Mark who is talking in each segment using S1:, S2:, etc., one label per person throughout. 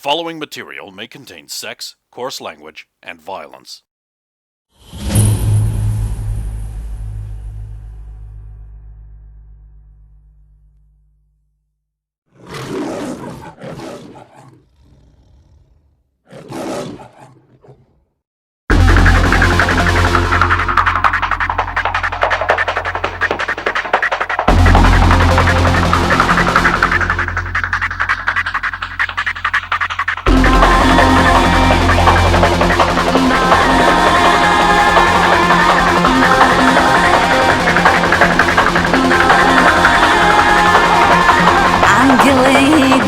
S1: following material may contain sex, coarse language, and violence.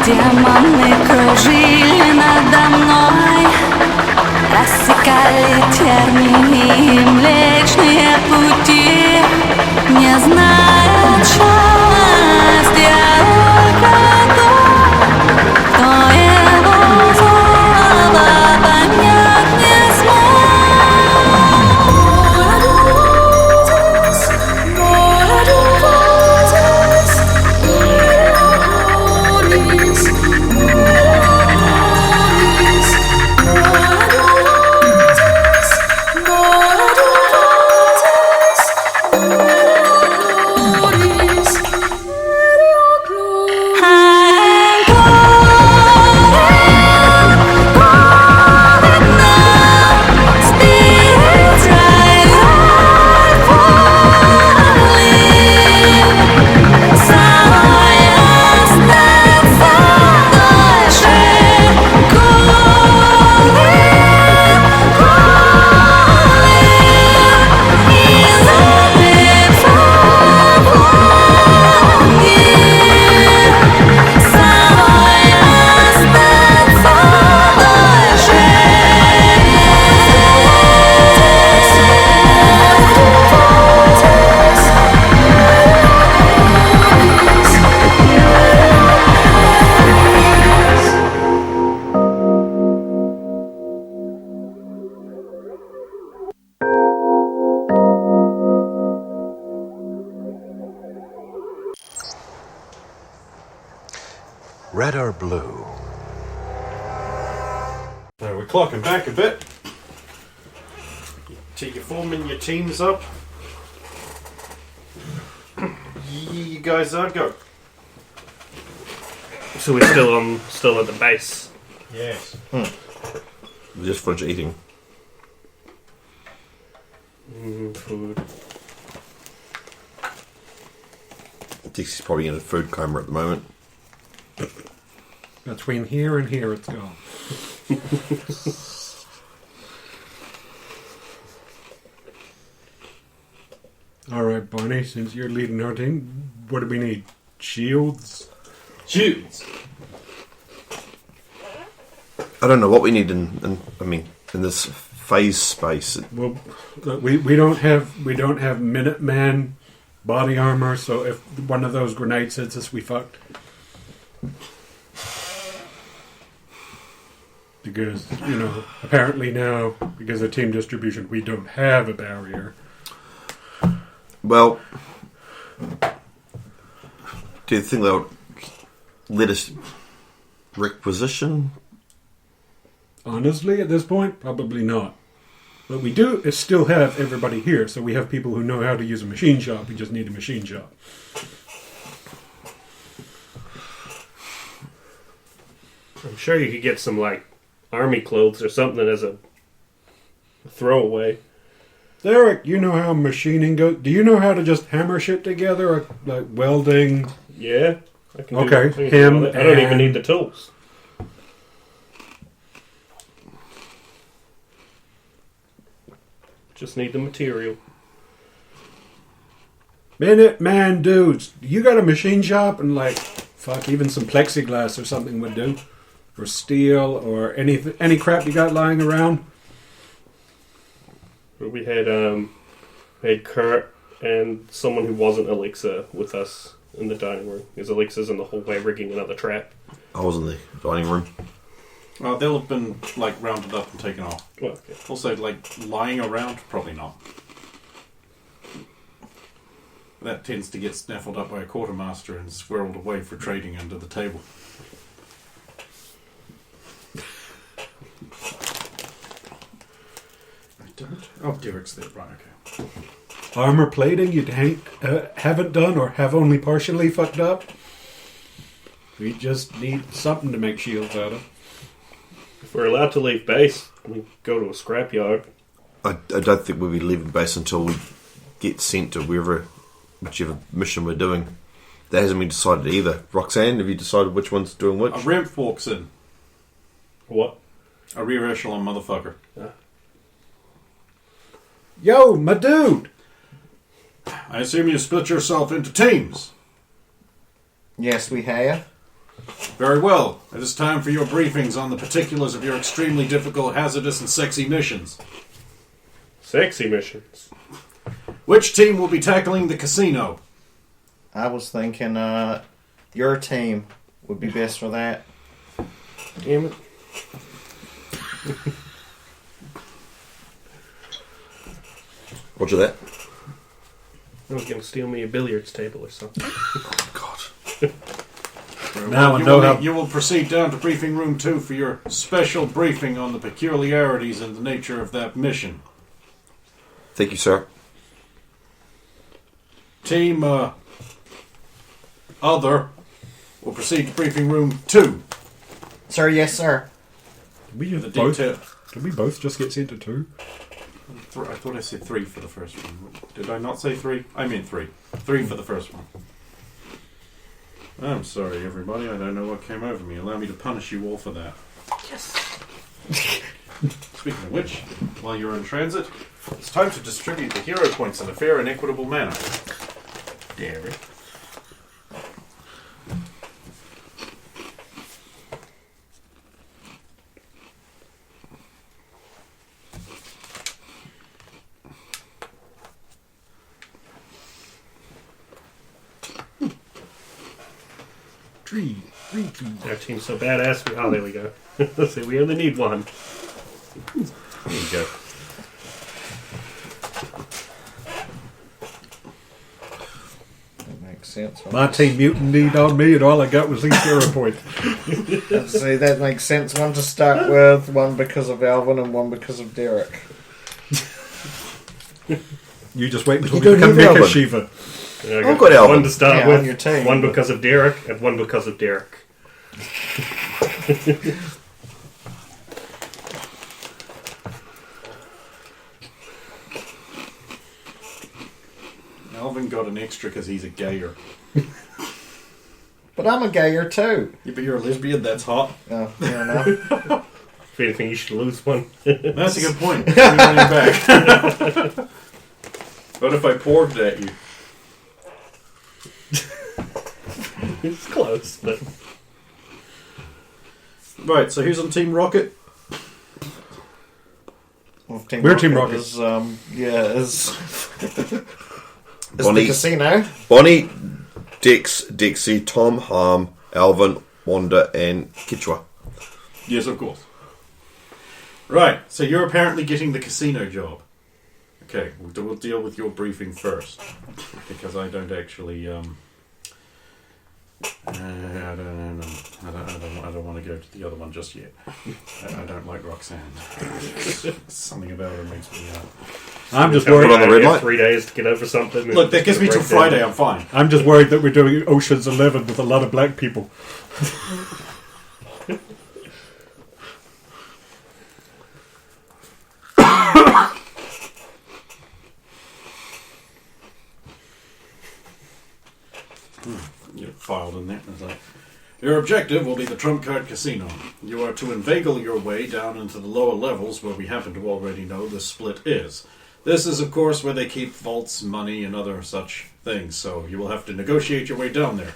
S2: Демоны кружили надо мной, рассекали тернии Млечные пути, не зная счастья только тот, кто его злого понять не смог.
S3: Red or blue?
S4: So we're clocking back a bit. So you're forming your teams up. You guys are go.
S5: So we're still at the base.
S4: Yes.
S3: Just for eating.
S5: Food.
S3: Dixie's probably in a food coma at the moment.
S6: Between here and here, it's gone. All right, Barney, since you're leading our team, what do we need? Shields?
S4: Shields.
S3: I don't know what we need in this phase space.
S6: Well, we don't have Minuteman body armor, so if one of those grenades hits us, we fucked. Because, apparently now, because of team distribution, we don't have a barrier.
S3: Well, do you think they'll let us requisition?
S6: Honestly, at this point, probably not. What we do is still have everybody here, so we have people who know how to use a machine shop. We just need a machine shop.
S5: I'm sure you could get some, army clothes or something as a throwaway.
S6: Derek, you know how machining goes. Do you know how to just hammer shit together, like welding?
S5: Yeah, I can.
S6: Okay,
S5: do
S6: him.
S5: I don't even need the tools. Just need the material.
S6: Minuteman dudes, you got a machine shop and even some plexiglass or something would do, or steel or any crap you got lying around.
S5: We had Kurt and someone who wasn't Alexa with us in the dining room. Because Alexa's in the hallway rigging another trap.
S3: I was in the dining room.
S4: Well, they'll have been rounded up and taken off.
S5: Well, okay.
S4: Also, lying around, probably not. That tends to get snaffled up by a quartermaster and squirreled away for trading under the table. Oh, Derek's there. Right, okay.
S6: Armor plating you haven't done or have only partially fucked up. We just need something to make shields out of.
S5: If we're allowed to leave base, we go to a scrapyard.
S3: I don't think we'll be leaving base until we get sent to whichever mission we're doing. That hasn't been decided either. Roxanne, have you decided which one's doing which?
S4: A Rimph walks in.
S5: What?
S4: A rear echelon motherfucker.
S6: Yo, my dude!
S4: I assume you split yourself into teams.
S7: Yes, we have.
S4: Very well. It is time for your briefings on the particulars of your extremely difficult, hazardous, and sexy missions.
S5: Sexy missions.
S4: Which team will be tackling the casino?
S7: I was thinking your team would be best for that.
S5: Damn it.
S3: Roger that.
S5: I was going to steal me a billiards table or something.
S3: God.
S6: Now I know how.
S4: You will proceed down to briefing room 2 for your special briefing on the peculiarities and the nature of that mission.
S3: Thank you, sir.
S4: Team Other will proceed to briefing room 2.
S7: Sir, yes, sir.
S6: Did
S4: The detail.
S6: we both just get sent to 2?
S4: I thought I said 3 for the first one. Did I not say 3? I meant 3. 3 for the first one. I'm sorry, everybody. I don't know what came over me. Allow me to punish you all for that.
S5: Yes.
S4: Speaking of which, while you're in transit, it's time to distribute the hero points in a fair and equitable manner.
S5: Derek.
S6: Tree.
S5: Our team's so badass. Oh, there we go. Let's see, we only need one. There you go.
S7: That makes sense.
S6: My team mutinied on me, and all I got was these hero points.
S7: See, that makes sense. One to start with, one because of Alvin, and one because of Derek.
S6: You just wait until
S3: You
S6: we
S3: don't
S6: become
S3: have
S6: Mecha
S3: Alvin.
S6: Shiva.
S5: I
S3: I've got Alvin.
S5: one to start
S7: Yeah,
S5: with,
S7: on your team,
S5: one
S7: but-
S5: because of Derek, and one because of Derek.
S4: Alvin got an extra because he's a gayer.
S7: But I'm a gayer too.
S4: Yeah, but you're a lesbian, that's hot.
S7: Oh, fair enough.
S5: If anything, you should lose one.
S4: That's a good point. Bring your money back. What if I porged at you?
S5: It's close, but
S4: Right, so who's on Team Rocket?
S7: Well,
S6: We're Team Rocket.
S7: Is, is
S3: Bonnie.
S7: the casino.
S3: Bonnie, Dex, Dixie, Tom, Harm, Alvin, Wanda, and Kichwa.
S4: Yes, of course. Right, so you're apparently getting the casino job. Okay, we'll deal with your briefing first. Because I don't actually, I don't want to go to the other one just yet. I don't like Roxanne. Something about her makes me...
S6: I'm just
S5: Put
S6: worried.
S3: on the red light.
S5: 3 days to get over something.
S4: Look, that gives me till Friday, I'm fine.
S6: I'm just worried that we're doing Ocean's 11 with a lot of black people.
S4: You're filed in there. It's like, your objective will be the Trump Card Casino. You are to inveigle your way down into the lower levels where we happen to already know the split is. This is, of course, where they keep vaults, money, and other such things, so you will have to negotiate your way down there.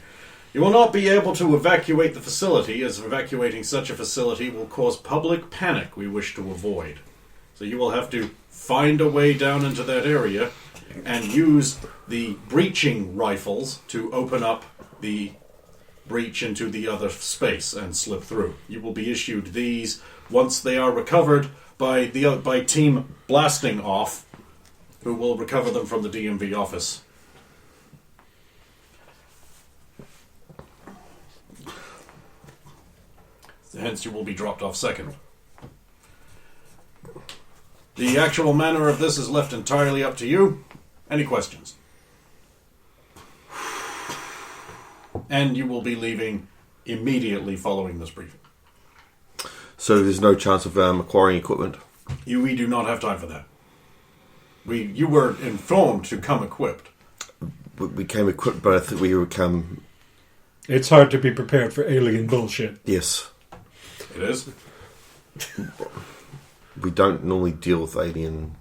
S4: You will not be able to evacuate the facility, as evacuating such a facility will cause public panic we wish to avoid. So you will have to find a way down into that area and use the breaching rifles to open up the breach into the other space and slip through. You will be issued these once they are recovered by Team Blasting Off, who will recover them from the DMV office. Hence, you will be dropped off second. The actual manner of this is left entirely up to you. Any questions? And you will be leaving immediately following this briefing.
S3: So there's no chance of acquiring equipment?
S4: We do not have time for that. You were informed to come equipped.
S3: We came equipped, but I think we become...
S6: It's hard to be prepared for alien bullshit.
S3: Yes.
S4: It is.
S3: We don't normally deal with alien...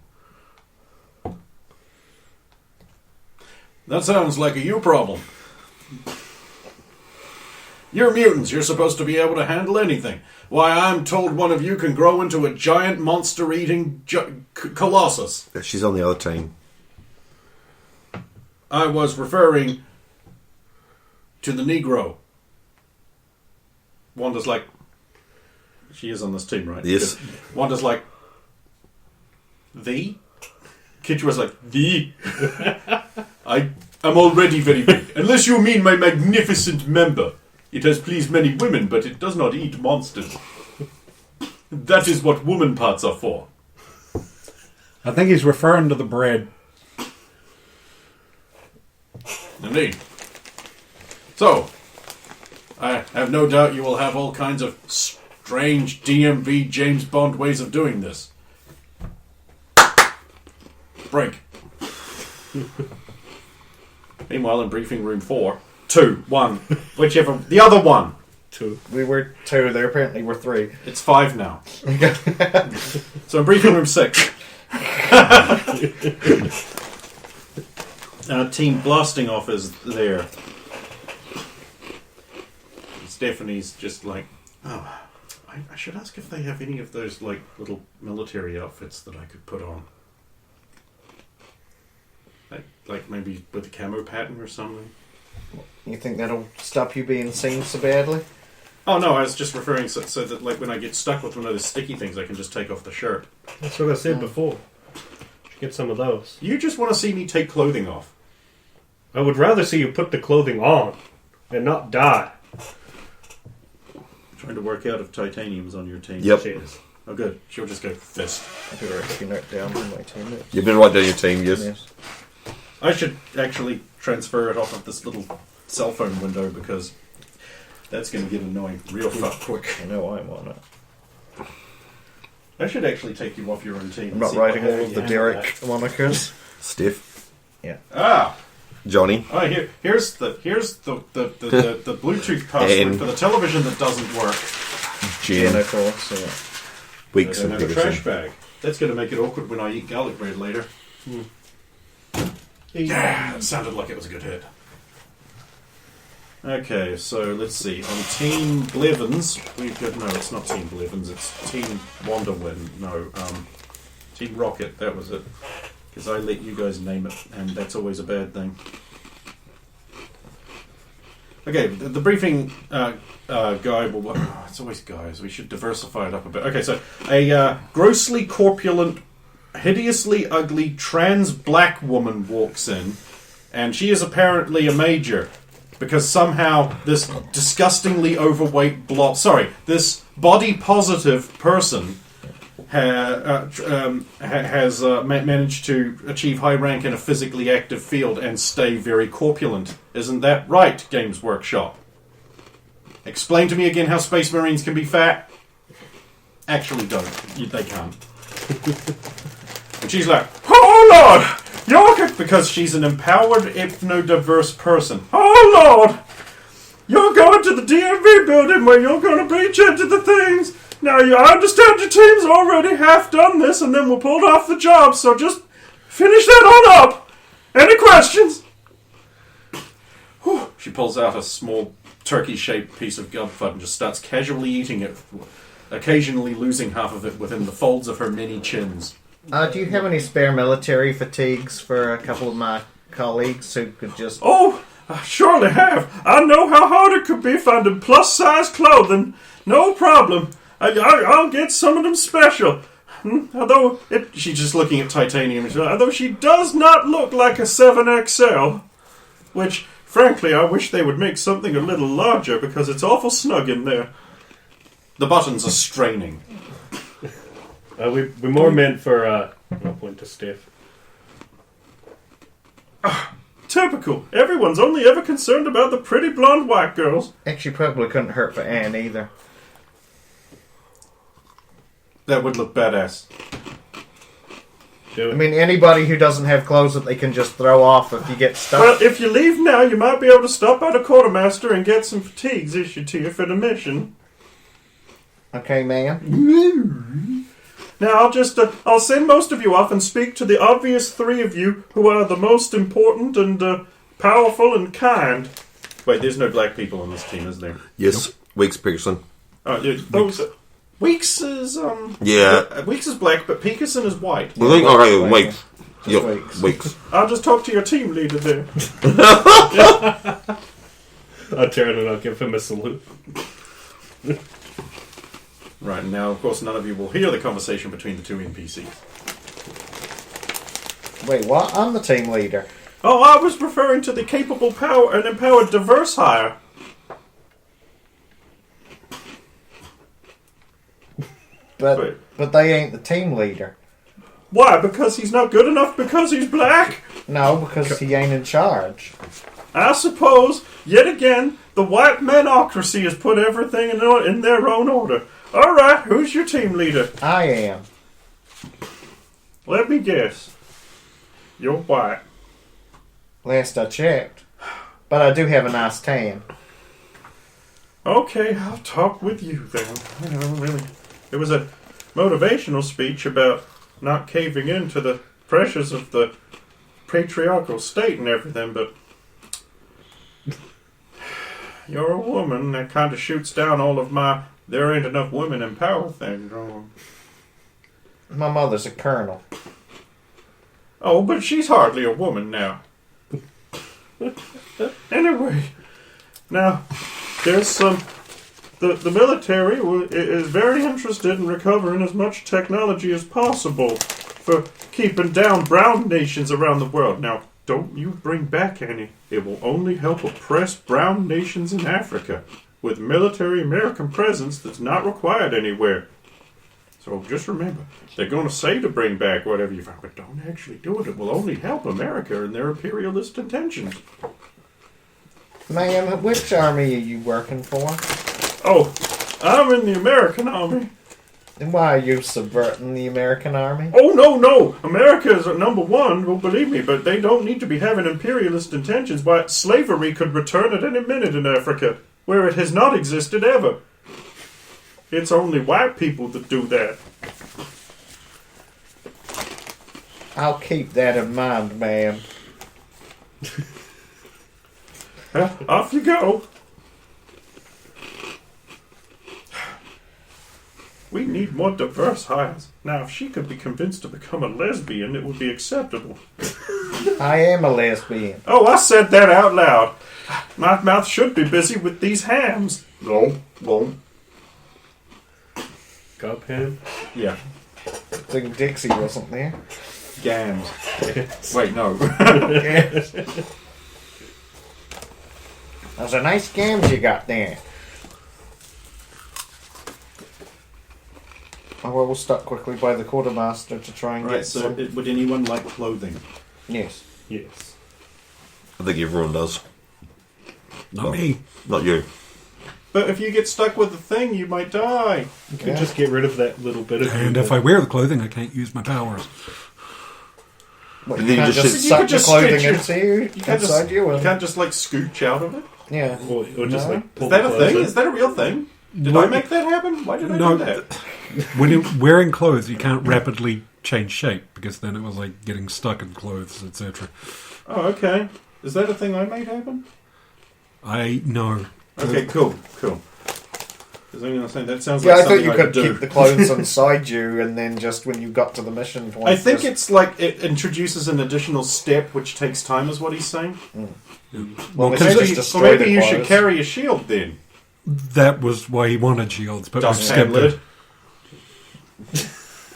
S4: That sounds like a you problem. You're mutants. You're supposed to be able to handle anything. Why, I'm told one of you can grow into a giant monster-eating colossus.
S3: She's on the other team.
S4: I was referring to the Negro. Wanda's like... She is on this team, right?
S3: Yes.
S4: Good. Wanda's like... The? Kitchua's like, the? I am already very big. Unless you mean my magnificent member. It has pleased many women, but it does not eat monsters. That is what woman parts are for.
S6: I think he's referring to the bread.
S4: Indeed. So, I have no doubt you will have all kinds of strange DMV James Bond ways of doing this. Break. Meanwhile, in briefing room 4, 2, 1, whichever, the other one.
S5: 2.
S7: We were 2, there apparently were 3.
S4: It's 5 now. So in briefing room 6. Team blasting off is there. Stephanie's just like, oh, I should ask if they have any of those like little military outfits that I could put on. Like maybe with a camo pattern or something.
S7: You think that'll stop you being seen so badly?
S4: Oh no, I was just referring so that like when I get stuck with one of those sticky things, I can just take off the shirt.
S5: That's what I said before. Should get some of those.
S4: You just want to see me take clothing off.
S5: I would rather see you put the clothing on and not die.
S4: Trying to work out if titanium's on your team.
S3: Yep.
S4: She is. Oh good. She'll just go fist.
S7: I better actually note down on my team.
S3: You better write down your team, yes.
S7: Yes.
S4: I should actually transfer it off of this little cell phone window because that's going to get annoying real quick.
S7: I know I'm on it.
S4: I should actually take you off your own team.
S7: I'm
S4: and
S7: not
S4: see
S7: writing
S4: how
S7: all of
S4: you
S7: the
S4: handle
S7: Derek
S4: that.
S7: monikers.
S3: Steph.
S4: Ah,
S3: Johnny.
S4: oh, here's the Bluetooth password
S3: And-
S4: for the television that doesn't work.
S7: Yeah,
S3: Jen.
S7: of course. Yeah.
S4: I
S3: Weeks
S4: don't
S3: and
S4: have a trash
S3: Peterson.
S4: bag. That's going to make it awkward when I eat garlic bread later. Yeah, it sounded like it was a good hit. Okay, so let's see. On Team Blevins, we've got... No, it's not Team Blevins, it's Team Wonderwind. No, Team Rocket, that was it. Because I let you guys name it, and that's always a bad thing. Okay, the briefing guy... Well, it's always guys, we should diversify it up a bit. Okay, so a grossly corpulent, hideously ugly trans black woman walks in, and she is apparently a major. Because somehow this disgustingly overweight this body positive person has managed to achieve high rank in a physically active field and stay very corpulent. Isn't that right, Games Workshop? Explain to me again how Space Marines can be fat. Actually, don't. They can't. And she's like, oh Lord! Because she's an empowered, ethno-diverse person. Oh Lord! You're going to the DMV building where you're going to breach into the things. Now, I understand your team's already half done this and then we'll pull off the job, so just finish that on up. Any questions? Whew. She pulls out a small turkey-shaped piece of gumfud and just starts casually eating it, occasionally losing half of it within the folds of her many chins.
S7: Do you have any spare military fatigues for a couple of my colleagues who could just...
S4: Oh, I surely have. I know how hard it could be finding plus-size clothing. No problem. I'll get some of them special. Although, she's just looking at titanium. Although she does not look like a 7XL. Which, frankly, I wish they would make something a little larger because it's awful snug in there. The buttons are straining.
S5: We more meant for, I'll point to Steph. Typical. Everyone's only ever concerned about the pretty blonde white girls.
S7: Actually, probably couldn't hurt for Anne either.
S4: That would look badass.
S5: Do it.
S7: I mean, anybody who doesn't have clothes that they can just throw off if you get stuck.
S5: Well, if you leave now, you might be able to stop by the quartermaster and get some fatigues issued to you for the mission.
S7: Okay, ma'am.
S5: Now, I'll send most of you off and speak to the obvious three of you who are the most important and powerful and kind.
S4: Wait, there's no black people on this team, is there?
S3: Yes, Weeks Pearson.
S4: Those... Weeks is,
S3: Yeah.
S4: Weeks is black, but Peterson is white.
S3: Well, think, okay, Weeks.
S7: Just
S3: Yep,
S7: Weeks.
S3: Weeks.
S5: I'll just talk to your team leader there. I'll turn and I'll give him a salute.
S4: Right, and now, of course, none of you will hear the conversation between the two NPCs.
S7: Wait, what? I'm the team leader.
S5: Oh, I was referring to the capable, power, and empowered diverse hire.
S7: But they ain't the team leader.
S5: Why? Because he's not good enough because he's black?
S7: No, because he ain't in charge.
S5: I suppose, yet again, the white manocracy has put everything in their own order. Alright, who's your team leader?
S7: I am.
S5: Let me guess. You're white.
S7: Last I checked. But I do have a nice tan.
S5: Okay, I'll talk with you then. Really. It was a motivational speech about not caving in to the pressures of the patriarchal state and everything, but you're a woman that kind of shoots down all of my there ain't enough women in power thing.
S7: My mother's a colonel.
S5: Oh, but she's hardly a woman now. Anyway, now, there's some... The military is very interested in recovering as much technology as possible for keeping down brown nations around the world. Now, don't you bring back any. It will only help oppress brown nations in Africa with military American presence that's not required anywhere. So just remember, they're going to say to bring back whatever you find, but don't actually do it. It will only help America in their imperialist intentions.
S7: Ma'am, which army are you working for?
S5: Oh, I'm in the American Army.
S7: And why are you subverting the American army?
S5: Oh, no. America is at number one, well, believe me, but they don't need to be having imperialist intentions. Why, slavery could return at any minute in Africa, where it has not existed ever. It's only white people that do that.
S7: I'll keep that in mind, ma'am.
S5: Off you go. We need more diverse hires. Now, if she could be convinced to become a lesbian, it would be acceptable.
S7: I am a lesbian.
S5: Oh, I said that out loud. My mouth should be busy with these hams.
S4: No.
S5: Cup ham?
S4: Yeah.
S7: I think Dixie wasn't there.
S4: Gams. Wait, no.
S7: Yes. Those are nice gams you got there. Oh, well, we'll stop quickly by the quartermaster to try and
S4: Right,
S7: get
S4: so
S7: some.
S4: would anyone like clothing?
S7: Yes.
S5: Yes.
S3: I think everyone does.
S6: Not me.
S3: Not you.
S5: But if you get stuck with the thing, you might die. You can
S7: Yeah.
S5: just get rid of that little bit of
S6: And if I wear the clothing, I can't use my powers.
S7: What,
S3: And
S7: you
S3: then you
S7: can't
S3: just
S7: just
S5: sit-
S7: suck
S5: you
S7: the
S5: could just
S7: clothing
S5: stitch
S7: into you,
S5: You can't
S7: inside you.
S5: you can't just like scooch out of it.
S7: Yeah.
S5: Or just
S7: No.
S5: like pull
S4: Is that
S5: the
S4: a
S5: clothes
S4: thing?
S5: in.
S4: Is that a real thing? Did
S6: No.
S4: I make that happen? Why did I
S6: No.
S4: do that?
S6: When you're wearing clothes, you can't rapidly change shape because then it was like getting stuck in clothes, etc.
S4: Oh, okay. Is that a thing I made happen?
S6: I know.
S4: Okay, cool. Because I'm gonna say that sounds
S7: Yeah,
S4: like
S7: I thought
S4: something
S7: you
S4: I
S7: could
S4: do.
S7: keep the clothes inside you, and then just when you got to the mission point.
S4: I think
S7: just-
S4: it's like it introduces an additional step, which takes time, is what he's saying.
S7: Well,
S6: because
S7: it's
S4: Maybe,
S7: just
S4: or
S7: destroy
S4: maybe
S7: the
S4: you should
S7: clothes.
S4: carry a shield then.
S6: That was why he wanted shields, but we
S4: Dustpan
S6: skipped
S4: lid.
S6: it.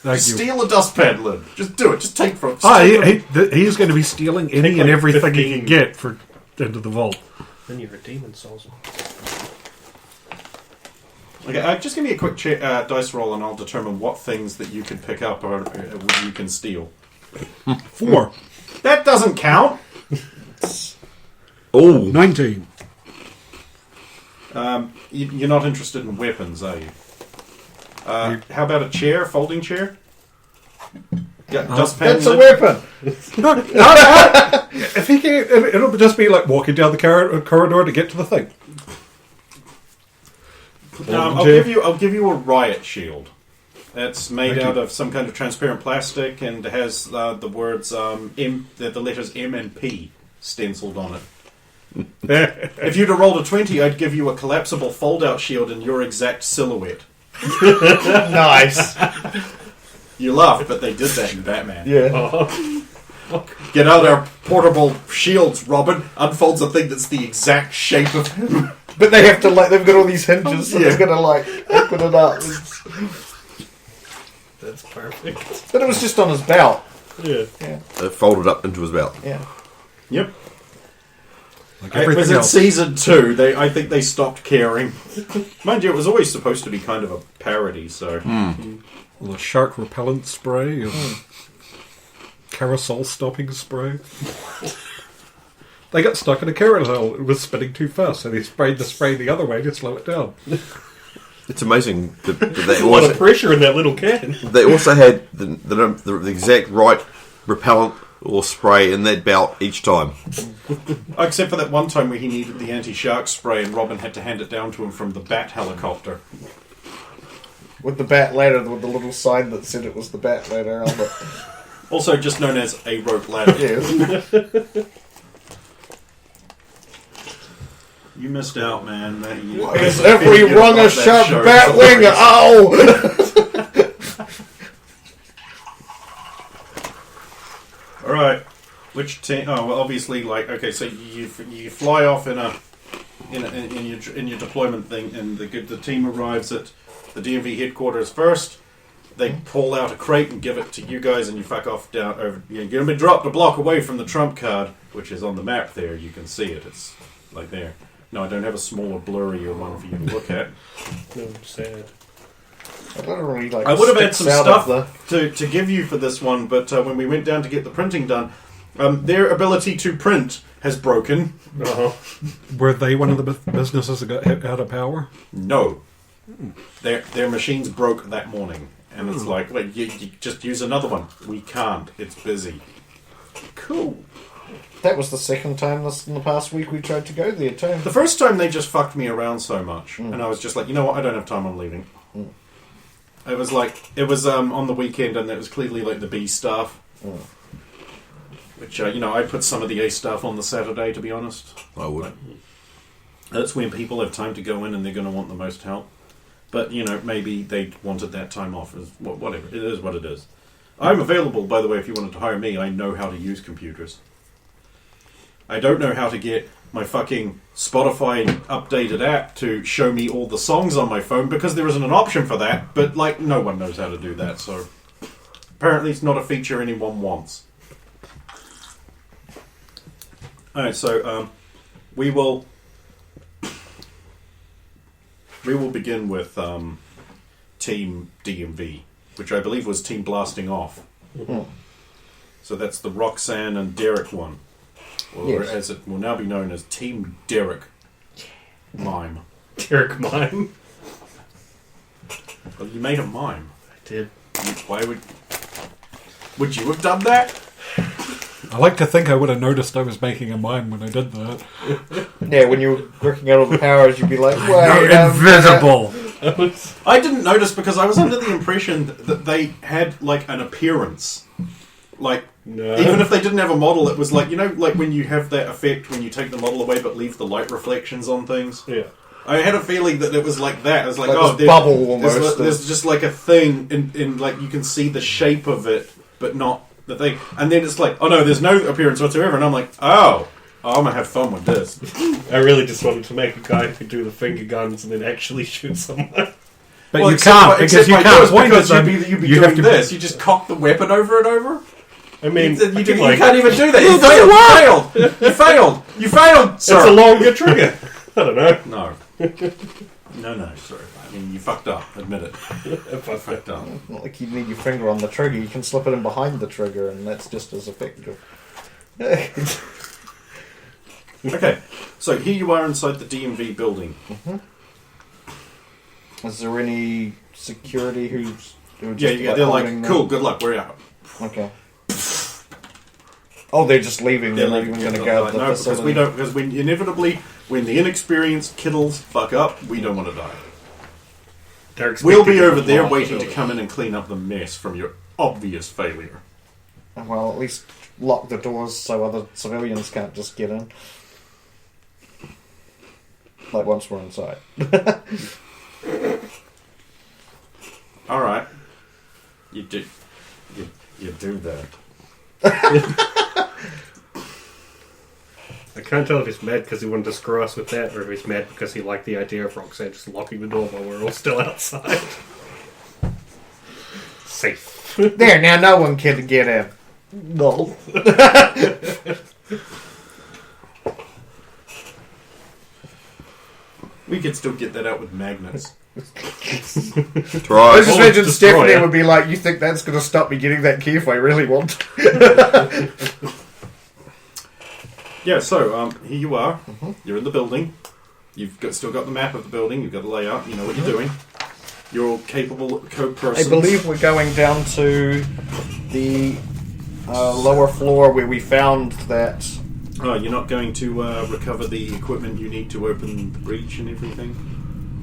S6: Thank you.
S4: Steal a dustpan lid. Just do it. Just take from.
S6: He's going to be stealing any
S5: Take
S6: and
S5: like
S6: everything he
S5: 15.
S6: can get for into the vault.
S5: Then you're a demon souls.
S4: Okay, just give me a quick dice roll and I'll determine what things that you can pick up or you can steal.
S6: 4.
S4: That doesn't count!
S3: Oh,
S6: 19.
S4: You're not interested in weapons, are you? How about a chair, folding chair? Yeah,
S7: That's a weapon.
S6: No, if he can, it'll just be like walking down the corridor to get to the thing.
S4: I'll give you a riot shield. It's made out of some kind of transparent plastic and has the words M, the letters M and P stenciled on it. If you'd have rolled a 20, I'd give you a collapsible fold-out shield in your exact silhouette.
S7: Nice.
S4: You laughed, but they did that in Batman.
S7: Yeah.
S4: Get out our portable shields, Robin. Unfolds a thing that's the exact shape of him.
S7: But they have to, like, they've got all these hinges, so they've got to, like, open it up.
S8: That's perfect.
S7: But it was just on his belt.
S8: Yeah.
S3: it folded up into his belt.
S7: Yeah.
S4: Yep.
S6: Like
S4: It was
S6: everything
S4: in
S6: else.
S4: season 2. I think they stopped caring. Mind you, it was always supposed to be kind of a parody, so...
S6: The shark repellent spray and carousel stopping spray. They got stuck in a carousel. It was spinning too fast, so they sprayed the spray the other way to slow it down.
S3: It's amazing that they
S8: There's a lot of
S3: also,
S8: pressure in that little can.
S3: they also had the exact right repellent or spray in that belt each time.
S4: Except for that one time where he needed the anti-shark spray and Robin had to hand it down to him from the bat helicopter.
S7: With the bat ladder, with the little sign that said it was the bat ladder on it.
S4: Also just known as a rope ladder.
S7: Yes.
S4: You missed out, man.
S7: As if we rung a sharp bat wing. Oh!
S4: Alright. Which team? Oh, well, obviously, like, okay, so you fly off in your deployment thing, and the team arrives at the DMV headquarters first. They pull out a crate and give it to you guys, and you fuck off down over. You're going to be dropped a block away from the trump card, which is on the map there. You can see it. It's like there. No, I don't have a smaller, blurrier one for you to look at.
S8: No, sad.
S7: I don't really like.
S4: I would have had some
S7: sticks out of
S4: stuff to give you for this one, but when we went down to get the printing done, their ability to print has broken.
S8: Uh-huh.
S6: Were they one of the businesses that got hit out of power?
S4: No. Their machines broke that morning. And it's like, wait, you just use another one. We can't. It's busy.
S7: Cool. That was the second time in the past week we tried to go there too.
S4: The first time they just fucked me around so much. And I was just like, you know what, I don't have time, I'm leaving. It was on the weekend and it was clearly like the B staff. Which, I put some of the A staff on the Saturday, to be honest.
S3: I would.
S4: That's when people have time to go in and they're going to want the most help. But, maybe they wanted that time off. Whatever. It is what it is. I'm available, by the way, if you wanted to hire me. I know how to use computers. I don't know how to get my fucking Spotify updated app to show me all the songs on my phone because there isn't an option for that. But, no one knows how to do that, so... Apparently it's not a feature anyone wants. Alright, so, we will begin with Team DMV, which I believe was Team Blasting Off. So that's the Roxanne and Derek one. Or as it will now be known as Team Derek Mime.
S8: Derek Mime.
S4: Well, you made a mime.
S8: I did.
S4: Why would you have done that?
S6: I like to think I would have noticed I was making a mime when I did that.
S7: Yeah, when you were working out all the powers, you'd be like,
S6: You're invisible!
S4: I didn't notice because I was under the impression that they had like an appearance. Like,
S8: No.
S4: even if they didn't have a model, it was like, like when you have that effect when you take the model away but leave the light reflections on things.
S8: Yeah.
S4: I had a feeling that it was like that. It was like,
S7: Like this
S4: there's,
S7: bubble almost.
S4: there's just like a thing, in like you can see the shape of it, but not the thing. And then it's like, oh no, there's no appearance whatsoever. And I'm like, I'm gonna have fun with this.
S8: I really just wanted to make a guy who could do the finger guns and then actually shoot someone.
S6: But you can't, because you can't point at them.
S4: You'd be
S6: You
S4: doing
S6: have to-
S4: this. You just cock the weapon over and over.
S8: I mean,
S4: You
S8: I can,
S4: can't even do that. You failed. You failed,
S8: it's
S4: sir.
S8: a longer trigger. I don't know.
S4: No, sorry. mean, you fucked up. Admit it.
S8: If I
S4: Fucked up.
S7: Not like you need your finger on the trigger. You can slip it in behind the trigger, and that's just as effective.
S4: Okay, so here you are inside the DMV building.
S7: Is there any security who
S4: Yeah,
S7: just,
S4: they're
S7: holding
S4: like, cool, good luck, we're out.
S7: Okay. Oh, they're just leaving. They're not even going to guard the
S4: no, because
S7: facility.
S4: we don't. Because when inevitably, when the inexperienced kiddles fuck up, we don't want to die. We'll be over there waiting to come in and clean up the mess from your obvious failure.
S7: Well, at least lock the doors so other civilians can't just get in. Like once we're inside.
S4: All right, you do that.
S8: I can't tell if he's mad because he wanted to screw us with that, or if he's mad because he liked the idea of Roxanne just locking the door while we're all still outside. Safe.
S7: There, now no one can get in. No.
S4: We could still get that out with magnets.
S3: That's
S7: I
S3: right.
S7: just imagine
S8: destroy
S7: Stephanie
S8: it.
S7: would be like, you think that's going to stop me getting that key if I really want to?
S4: Yeah, so here you are. You're in the building. Still got the map of the building. You've got the layout. You know what you're doing. You're all capable co-persons.
S7: I believe we're going down to the lower floor where we found that.
S4: Oh, you're not going to recover the equipment you need to open the breach and everything?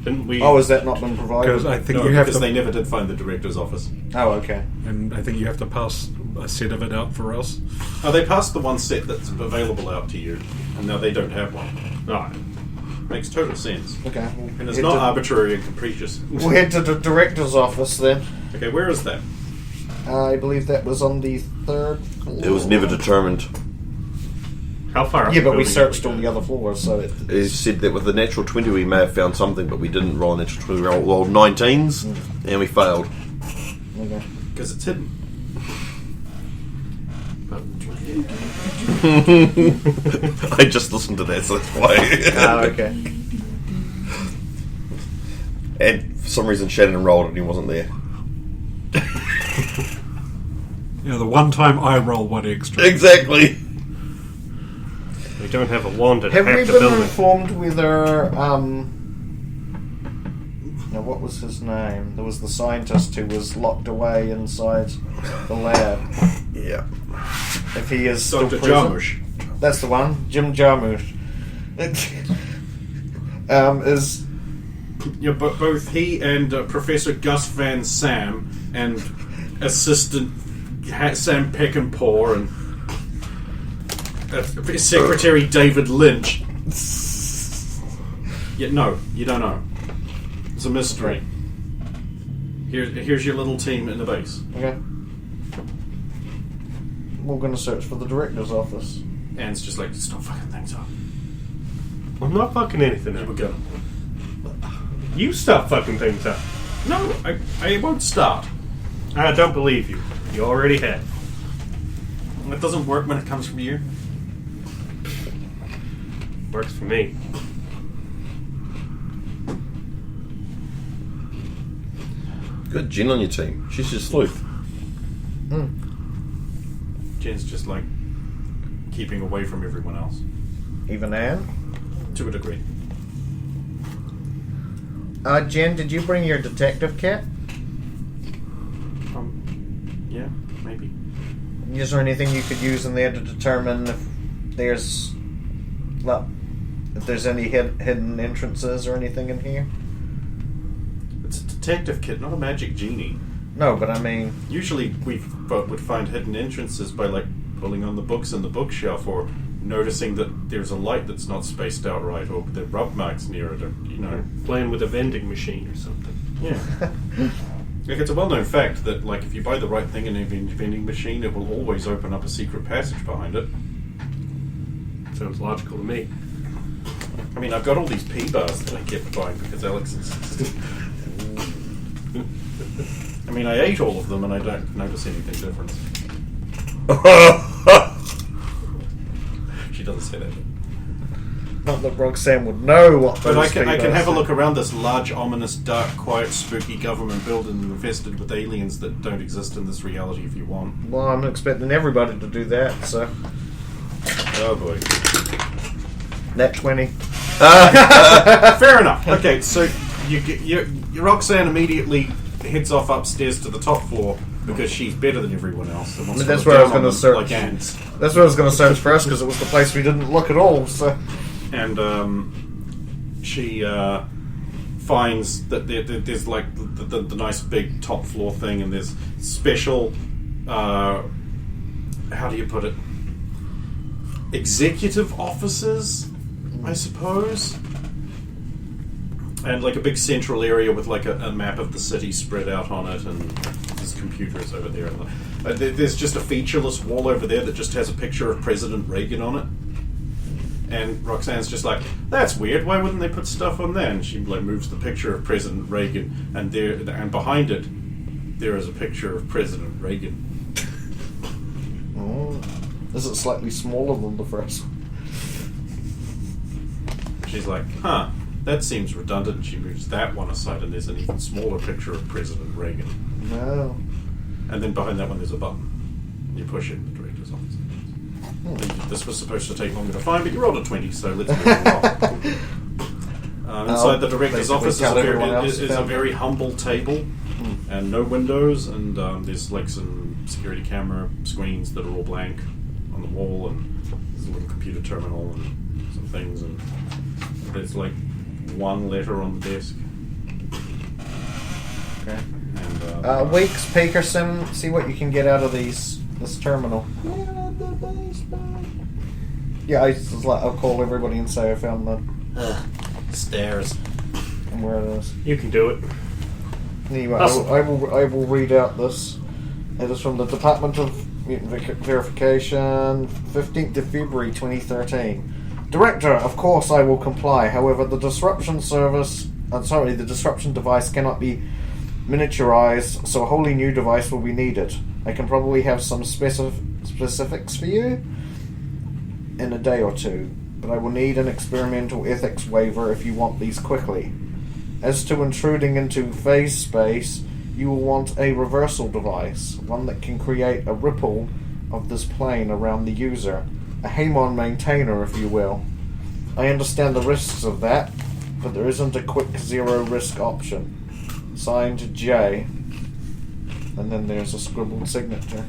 S8: Didn't we?
S7: Oh, has that not been provided?
S6: Because I think
S4: No,
S6: you have
S4: because
S6: to,
S4: they never did find the director's office.
S7: Oh, okay.
S6: and I think you have to pass a set of it out for us.
S4: Oh, they passed the one set that's available out to you, and now they don't have one.
S8: No.
S4: Makes total sense.
S7: Okay.
S4: And it's not arbitrary and capricious.
S7: We'll head to the director's office then.
S4: Okay, where is that?
S7: I believe that was on the third floor.
S3: It was never determined.
S8: How far up
S7: Yeah,
S8: the
S7: but we
S8: building
S7: searched
S8: did
S7: all
S8: go?
S7: the other floors, so it.
S3: It said that with the natural 20 we may have found something, but we didn't roll a natural 20. We rolled 19s, and we failed.
S7: Okay.
S4: Because it's hidden.
S3: I just listened to that, so that's why.
S7: Ah, okay.
S3: And for some reason Shannon rolled and he wasn't there.
S6: You know, the one time I roll one extra.
S3: Exactly.
S8: We don't have a wand at
S7: Have we
S8: half the
S7: been
S8: building.
S7: informed whether now what was his name? There was the scientist who was locked away inside the lab.
S3: Yeah.
S7: If he is still
S4: Dr.
S7: present.
S4: Jarmusch.
S7: That's the one, Jim Jarmusch. Is
S4: Yeah, but both he and Professor Gus Van Sam and Assistant Sam Peckinpah and Secretary David Lynch. Yeah, no, you don't know. It's a mystery. Here's your little team in the base.
S7: okay. We're going to search for the director's office.
S4: And it's just like, stop fucking things up.
S8: I'm not fucking anything
S4: Here we
S8: up.
S4: go.
S8: You stop fucking things up.
S4: No, I won't start.
S8: I don't believe you. You already have.
S4: It doesn't work when it comes from you.
S8: Works for me.
S3: Good Jen on your team. She's just sleuth.
S4: Jen's just like keeping away from everyone else.
S7: Even Anne?
S4: To a degree.
S7: Jen, did you bring your detective kit?
S4: Yeah, maybe.
S7: Is there anything you could use in there to determine if there's, well, if there's any hidden entrances or anything in here?
S4: It's a detective kit, not a magic genie.
S7: No, but I mean,
S4: Usually we would find hidden entrances by like pulling on the books in the bookshelf or noticing that there's a light that's not spaced out right or there are rub marks near it or, you know.
S8: Playing with a vending machine or something.
S4: Yeah. Like it's a well-known fact that like if you buy the right thing in a vending machine, it will always open up a secret passage behind it.
S8: Sounds logical to me.
S4: I mean, I've got all these P bars that I kept buying because Alex insisted. I mean, I ate all of them and I don't notice anything different. She doesn't say that.
S7: Not that Roxanne would know what
S4: But
S7: those
S4: I can
S7: people
S4: have a
S7: are.
S4: look around this large, ominous, dark, quiet, spooky government building infested with aliens that don't exist in this reality if you want.
S7: Well, I'm expecting everybody to do that, so.
S4: Oh boy.
S7: Net 20.
S4: Fair enough. Okay, so your Roxanne immediately heads off upstairs to the top floor because she's better than everyone else. And wants to
S7: That's
S4: look
S7: where I was
S4: down
S7: gonna
S4: on them
S7: search.
S4: like ants.
S7: That's what I was going to search first because it was the place we didn't look at all, so.
S4: And she finds that there's like the nice big top floor thing, and there's special how do you put it, executive offices, I suppose, and like a big central area with like a map of the city spread out on it, and there's computers over there. There's just a featureless wall over there that just has a picture of President Reagan on it. And Roxanne's just like, that's weird. Why wouldn't they put stuff on there? And she like moves the picture of President Reagan, and behind it, there is a picture of President Reagan.
S7: Oh. Is it slightly smaller than the first one?
S4: She's like, huh, that seems redundant. And she moves that one aside, and there's an even smaller picture of President Reagan.
S7: No.
S4: And then behind that one, there's a button. You push it in the director's office. This was supposed to take longer to find, but you rolled a 20, so let's move on. Inside the director's
S7: basically
S4: office
S7: tell everyone else
S4: is a
S7: about
S4: very humble table, and no windows, and there's like some security camera screens that are all blank on the wall, and there's a little computer terminal and some things, and there's like one letter on the desk.
S7: Okay.
S4: And
S7: Weeks, Pekerson, see what you can get out of this terminal. Yeah, I'll call everybody and say I found the
S4: stairs.
S7: and where it is.
S8: You can do it.
S7: Anyway,
S8: Awesome.
S7: I will read out this. It is from the Department of Mutant Verification, 15th of February 2013. Director, of course I will comply. However, the disruption device cannot be miniaturized, so a wholly new device will be needed. I can probably have some specifics for you in a day or two, but I will need an experimental ethics waiver if you want these quickly. As to intruding into phase space, you will want a reversal device, one that can create a ripple of this plane around the user, a Hamon maintainer, if you will. I understand the risks of that, but there isn't a quick zero risk option. Signed, J. And then there's a scribbled signature.